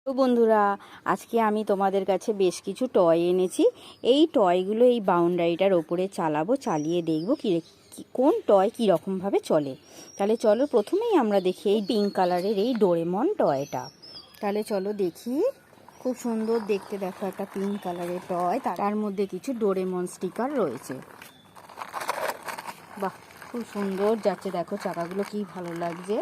তো বন্ধুরা, আজকে আমি তোমাদের কাছে বেশ কিছু টয় এনেছি। এই টয়গুলো এই বাউন্ডারিটার ওপরে চালাবো, চালিয়ে দেখবো কোন টয় কীরকমভাবে চলে। তাহলে চলো প্রথমেই আমরা দেখি এই পিঙ্ক কালারের এই ডোরেমন টয়টা। তাহলে চলো দেখি, খুব সুন্দর দেখতে, দেখো একটা পিঙ্ক কালারের টয়, তার মধ্যে কিছু ডোরেমন স্টিকার রয়েছে। বাহ, খুব সুন্দর যাচ্ছে, দেখো চাকাগুলো কি ভালো লাগছে।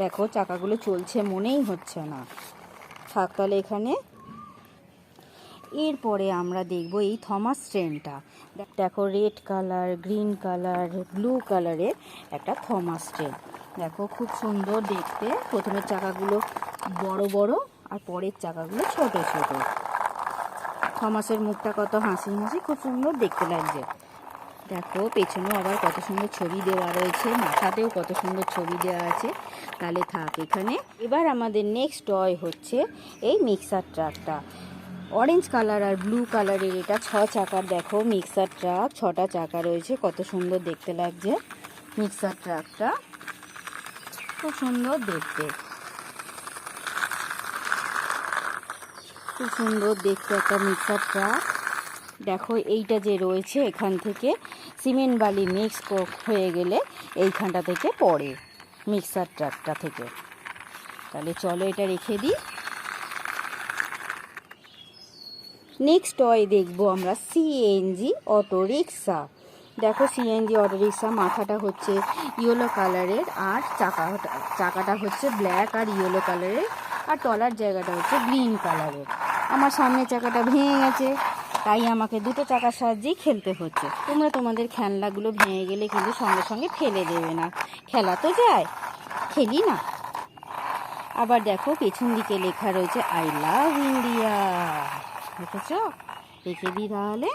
দেখো চাকাগুলো চলছে মনেই হচ্ছে না। থাক তাহলে এখানে। এরপরে আমরা দেখব এই থমাস ট্রেনটা। দেখো red colour, green colour, blue কালারের একটা থমাস ট্রেন। দেখো খুব সুন্দর দেখতে। প্রথমের চাকাগুলো বড় বড় আর পরের চাকাগুলো ছোট ছোট। থমাসের মুখটা কত হাসি হাসি, খুব সুন্দর দেখতে লাগছে। দেখো পেছনেও আবার কত সুন্দর ছবি দেওয়া রয়েছে, মাথাতেও কত সুন্দর ছবি দেওয়া আছে। তাহলে থাক এখানে। এবার আমাদের নেক্সট টয় হচ্ছে এই মিক্সার ট্রাকটা। অরেঞ্জ কালার আর ব্লু কালারের এটা 6 চাকার। দেখো মিক্সার ট্রাক, 6টা চাকা রয়েছে, কত সুন্দর দেখতে লাগছে মিক্সার ট্রাকটা। খুব সুন্দর দেখতে, খুব সুন্দর দেখতে একটা মিক্সার ট্রাক। দেখো এইটা যে রয়েছে, এখান থেকে সিমেন্ট বালি মিক্স হয়ে গেলে এইখানটা থেকে পড়ে মিক্সার ট্রাকটা থেকে। তাহলে চলো এটা রেখে দিই। নেক্সট টয় দেখবো আমরা সিএনজি অটো রিক্সা। দেখো সিএনজি অটো রিক্সা, মাথাটা হচ্ছে ইয়েলো কালারের আর চাকাটা হচ্ছে ব্ল্যাক আর ইয়েলো কালারের, আর তলার জায়গাটা হচ্ছে গ্রিন কালারের। আমার সামনের চাকাটা ভেঙে গেছে, তাই আমাকে দুটো চাকার সাহায্যেই খেলতে হচ্ছে। তোমরা তোমাদের খেলনাগুলো ভেঙে গেলে কিন্তু সঙ্গে সঙ্গে ফেলে দেবে না, খেলা তো যায়, খেলি না। আবার দেখো পেছন দিকে লেখা রয়েছে আই লাভ ইন্ডিয়া, দেখেছ? রেখে দিই তাহলে।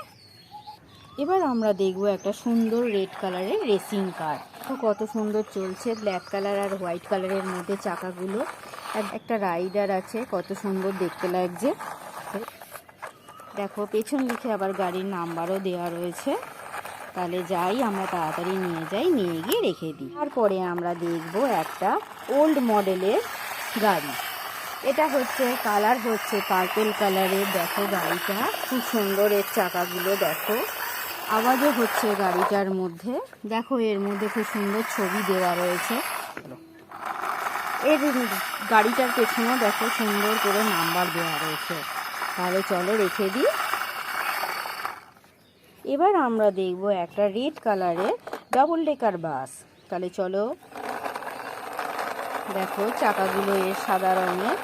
এবার আমরা দেখবো একটা সুন্দর রেড কালারের রেসিং কার। কত সুন্দর চলছে, ব্ল্যাক কালার আর হোয়াইট কালারের মধ্যে চাকাগুলো। একটা রাইডার আছে, কত সুন্দর দেখতে লাগছে। দেখো পেছন দিকে আবার গাড়ির নাম্বারও দেওয়া রয়েছে। তাহলে যাই, আমরা তাড়াতাড়ি নিয়ে যাই, নিয়ে গিয়ে রেখে দিই। তারপরে আমরা দেখব একটা ওল্ড মডেলের গাড়ি। এটা হচ্ছে কালার হচ্ছে পার্পল কালারের। দেখো গাড়িটা খুব সুন্দর, এর চাকাগুলো দেখো, আওয়াজও হচ্ছে গাড়িটার মধ্যে। দেখো এর মধ্যে খুব সুন্দর ছবি দেওয়া রয়েছে। এর গাড়িটার পেছনেও দেখো সুন্দর করে নাম্বার দেওয়া রয়েছে। তাহলে চলো রেখে দিই। এবার আমরা দেখব একটা রেড কালারের ডাবল ডেকার বাস। তাহলে চলো, দেখো চাকাগুলো এর সাদা রঙের,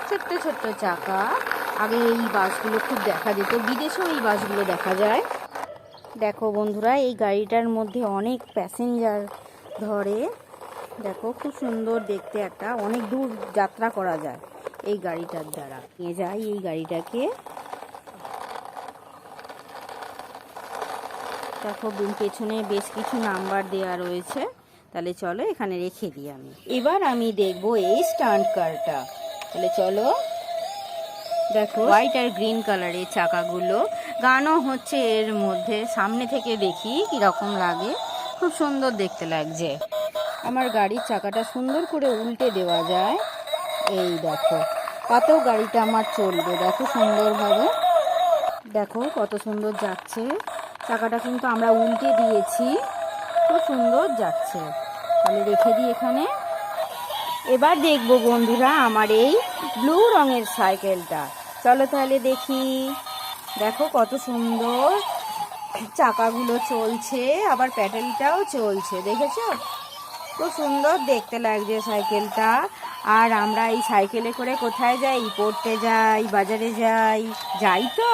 ছোট্ট ছোট্ট চাকা। আগে এই বাসগুলো খুব দেখা যেত, বিদেশেও এই বাসগুলো দেখা যায়। দেখো বন্ধুরা, এই গাড়িটার মধ্যে অনেক প্যাসেঞ্জার ধরে। দেখো খুব সুন্দর দেখতে, একটা অনেক দূর যাত্রা করা যায় এই গাড়িটার দ্বারা। নিয়ে যাই এই গাড়িটাকে। দেখো পেছনে বেশ কিছু নাম্বার দেওয়া রয়েছে। তাহলে চলো এখানে রেখে দিই আমি। এবার আমি দেখবো এই স্টান্ট কারটা। তাহলে চলো, দেখো হোয়াইট আর গ্রিন কালারের চাকাগুলো, গানও হচ্ছে এর মধ্যে। সামনে থেকে দেখি কিরকম লাগে, খুব সুন্দর দেখতে লাগছে। আমার গাড়ির চাকাটা সুন্দর করে উল্টে দেওয়া যায়। এই দেখো কত গাড়িটা আমার চলবে, দেখো সুন্দরভাবে। দেখো কত সুন্দর যাচ্ছে চাকাটা, কিন্তু আমরা উল্টে দিয়েছি, খুব সুন্দর যাচ্ছে। তাহলে রেখে দিই এখানে। এবার দেখবো বন্ধুরা আমার এই ব্লু রঙের সাইকেলটা। চলো তাহলে দেখি। দেখো কত সুন্দর চাকাগুলো চলছে, আবার প্যাডেলটাও চলছে, দেখেছো? খুব সুন্দর দেখতে লাগছে সাইকেলটা। আর আমরা এই সাইকেলে করে কোথায় যাই? পড়তে যাই, বাজারে যাই, যাই তো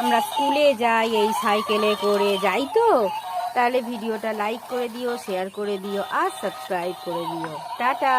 আমরা স্কুলে যাই এই সাইকেলে করে, যাই তো। তাহলে ভিডিওটা লাইক করে দিও, শেয়ার করে দিও আর সাবস্ক্রাইব করে দিও। টাটা।